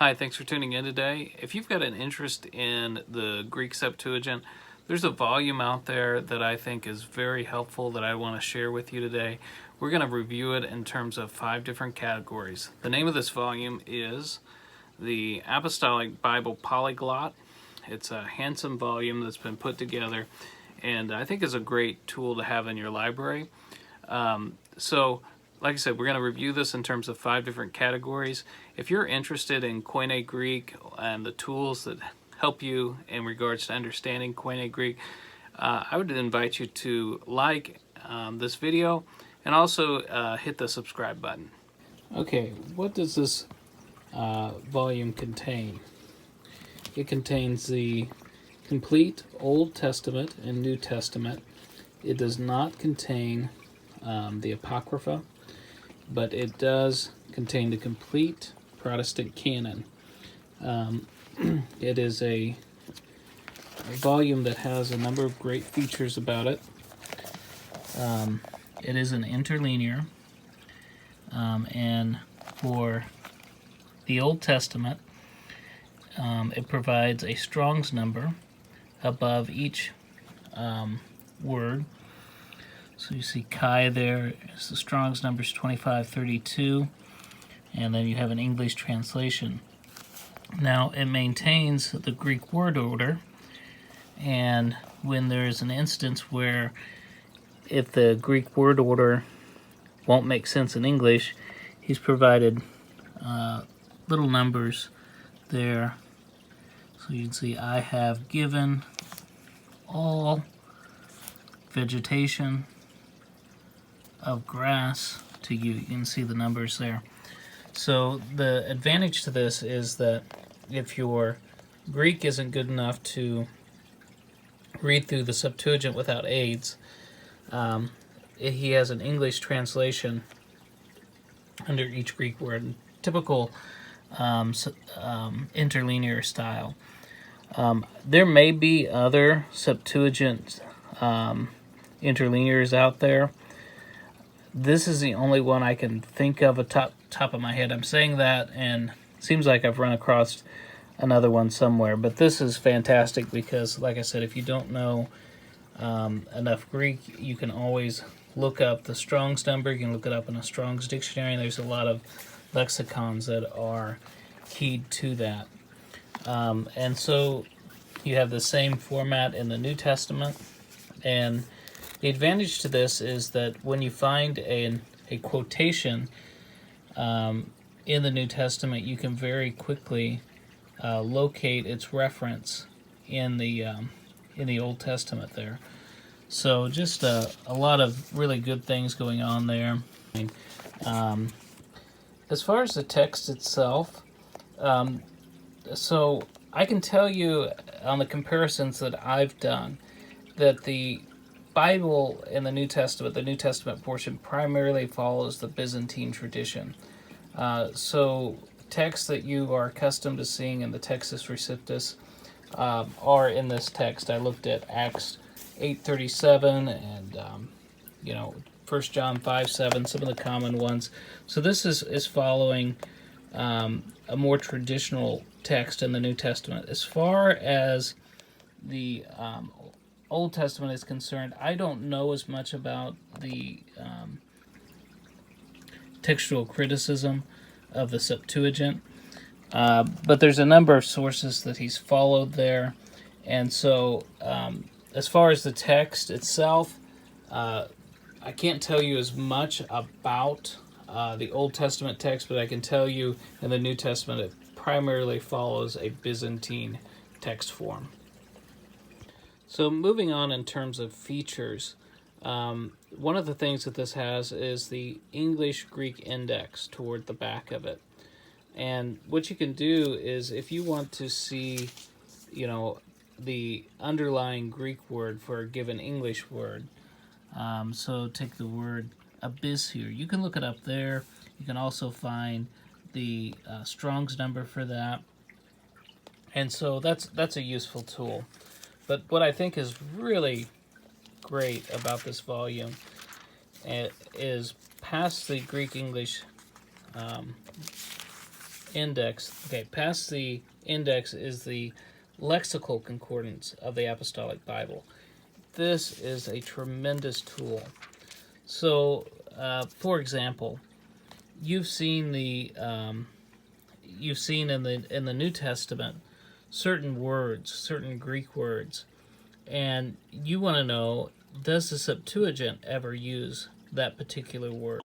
Hi, thanks for tuning in today. If you've got an interest in the Greek Septuagint, there's a volume out there that I think is very helpful that I want to share with you today. We're going to review it in terms of 5 different categories. The name of this volume is the Apostolic Bible Polyglot. It's a handsome volume that's been put together and I think is a great tool to have in your library. Like I said, we're going to review this in terms of 5 different categories. If you're interested in Koine Greek and the tools that help you in regards to understanding Koine Greek, I would invite you to like this video and also hit the subscribe button. Okay, what does this volume contain? It contains the complete Old Testament and New Testament. It does not contain the Apocrypha, but it does contain the complete Protestant canon. It is a volume that has a number of great features about it. It is an interlinear, and for the Old Testament, it provides a Strong's number above each word. So you see Chi there, is the Strong's number is 2532, and then you have an English translation. Now it maintains the Greek word order, and when there's an instance where if the Greek word order won't make sense in English, he's provided little numbers there. So you can see I have given all vegetation of grass to you. You can see the numbers there. So the advantage to this is that if your Greek isn't good enough to read through the Septuagint without aids, he has an English translation under each Greek word, typical interlinear style. There may be other Septuagint interlinears out there. This is the only one I can think of at top of my head. I'm saying that, and it seems like I've run across another one somewhere. But this is fantastic because, like I said, if you don't know enough Greek, you can always look up the Strong's number. You can look it up in a Strong's dictionary, and there's a lot of lexicons that are keyed to that. And so you have the same format in the New Testament, and the advantage to this is that when you find a quotation in the New Testament, you can very quickly locate its reference in the Old Testament there. So just a lot of really good things going on there. As far as the text itself, so I can tell you on the comparisons that I've done that the Bible in the New Testament portion primarily follows the Byzantine tradition. So texts that you are accustomed to seeing in the Textus Receptus are in this text. I looked at Acts 8:37 and 1 John 5:7, some of the common ones. So this is following a more traditional text in the New Testament. As far as the Old Testament is concerned, I don't know as much about the textual criticism of the Septuagint, but there's a number of sources that he's followed there, and so as far as the text itself, I can't tell you as much about the Old Testament text, but I can tell you in the New Testament it primarily follows a Byzantine text form. So moving on in terms of features, one of the things that this has is the English-Greek index toward the back of it. And what you can do is if you want to see, the underlying Greek word for a given English word, so take the word abyss here. You can look it up there. You can also find the Strong's number for that. And so that's a useful tool. But what I think is really great about this volume is past the Greek-English index. Okay, past the index is the lexical concordance of the Apostolic Bible. This is a tremendous tool. So, for example, you've seen in the New Testament certain words, certain Greek words, and you want to know, does the Septuagint ever use that particular word?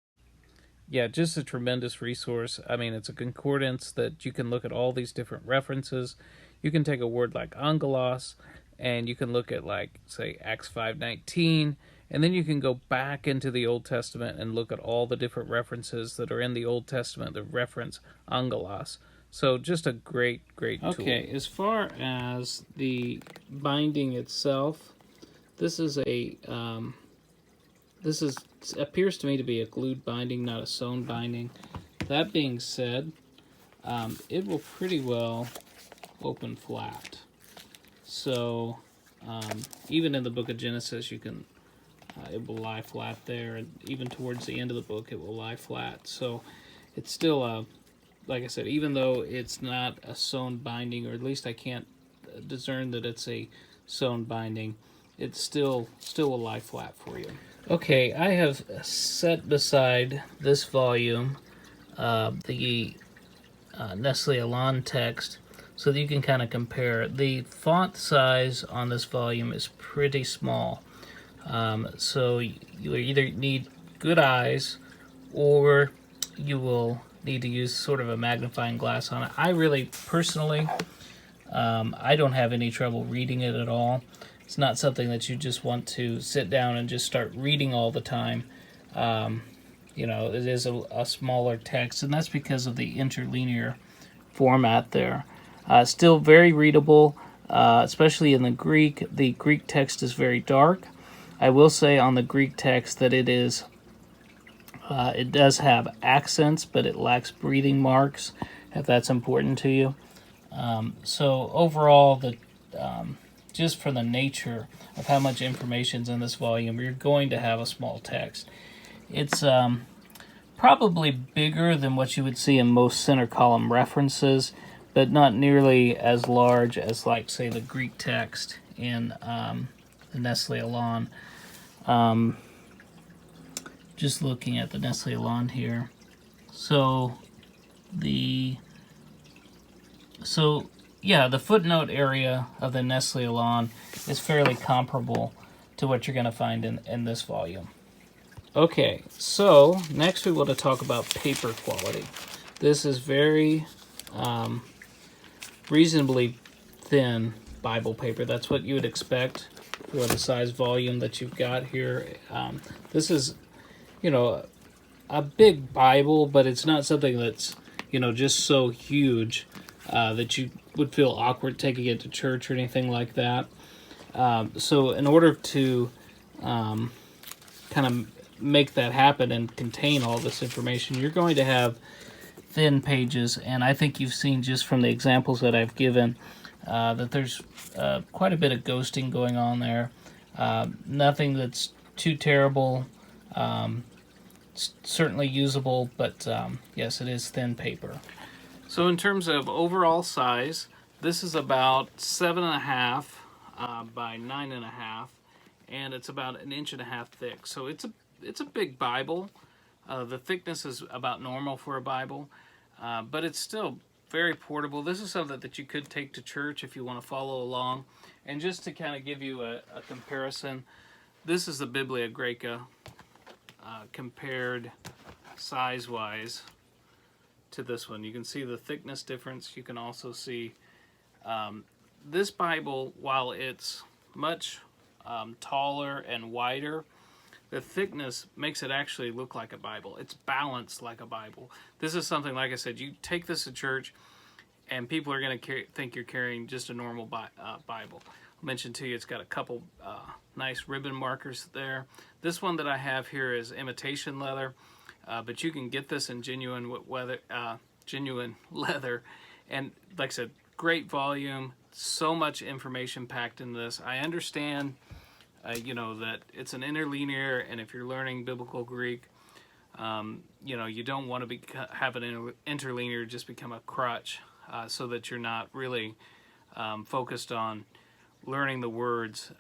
Yeah, just a tremendous resource. I mean, it's a concordance that you can look at all these different references. You can take a word like angelos, and you can look at, like, say, Acts 5:19, and then you can go back into the Old Testament and look at all the different references that are in the Old Testament that reference angelos. So just a great tool. Okay, as far as the binding itself, this is appears to me to be a glued binding, not a sewn binding. That being said, it will pretty well open flat. So even in the book of Genesis, you can it will lie flat there, and even towards the end of the book, it will lie flat. So it's still like I said, even though it's not a sewn binding, or at least I can't discern that it's a sewn binding, it still will lie flat for you. Okay, I have set beside this volume the Nestle Aland text so that you can kind of compare. The font size on this volume is pretty small, so you either need good eyes or you will need to use sort of a magnifying glass on it. I really, personally, I don't have any trouble reading it at all. It's not something that you just want to sit down and just start reading all the time. It is a smaller text, and that's because of the interlinear format there. Still very readable, especially in the Greek. The Greek text is very dark. I will say on the Greek text that it does have accents, but it lacks breathing marks, if that's important to you. So overall, just for the nature of how much information is in this volume, you're going to have a small text. It's probably bigger than what you would see in most center column references, but not nearly as large as, like, say, the Greek text in the Nestle Aland. Just looking at the Nestle Aland here. So the footnote area of the Nestle Aland is fairly comparable to what you're going to find in this volume. Okay, so next we want to talk about paper quality. This is very reasonably thin Bible paper. That's what you would expect for the size volume that you've got here. This is, a big Bible, but it's not something that's, just so huge that you would feel awkward taking it to church or anything like that. So in order to kind of make that happen and contain all this information, you're going to have thin pages, and I think you've seen just from the examples that I've given that there's quite a bit of ghosting going on there. Nothing that's too terrible. Certainly usable, but yes, it is thin paper. So in terms of overall size, this is about 7.5 by 9.5, and it's about 1.5 inches thick. So it's a big Bible. The thickness is about normal for a Bible, but it's still very portable. This is something that you could take to church if you want to follow along. And just to kind of give you a comparison, this is the Biblia Graeca compared size-wise to this one. You can see the thickness difference. You can also see this Bible, while it's much taller and wider, the thickness makes it actually look like a Bible. It's balanced like a Bible. This is something, like I said, you take this to church and people are going to think you're carrying just a normal Bible. I mentioned to you it's got a couple nice ribbon markers there. This one that I have here is imitation leather, but you can get this in genuine leather. And like I said, great volume, so much information packed in this. I understand that it's an interlinear, and if you're learning biblical Greek, You don't want to have an interlinear just become a crutch, so that you're not really focused on learning the words,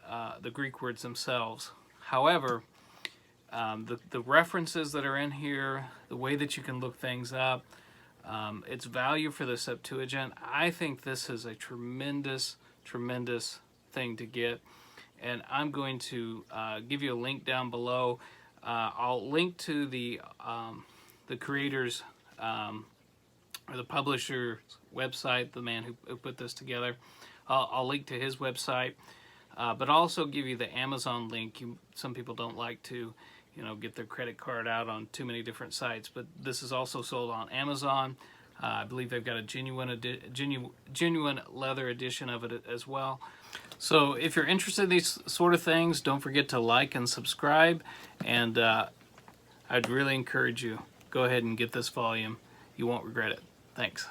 the Greek words themselves. However, the references that are in here, the way that you can look things up, its value for the Septuagint, I think this is a tremendous, tremendous thing to get. And I'm going to give you a link down below. I'll link to the creator's or the publisher's website, the man who put this together. I'll link to his website, but I'll also give you the Amazon link. Some people don't like to, get their credit card out on too many different sites, but this is also sold on Amazon. I believe they've got a genuine leather edition of it as well. So if you're interested in these sort of things, don't forget to like and subscribe, and I'd really encourage you, go ahead and get this volume. You won't regret it. Thanks.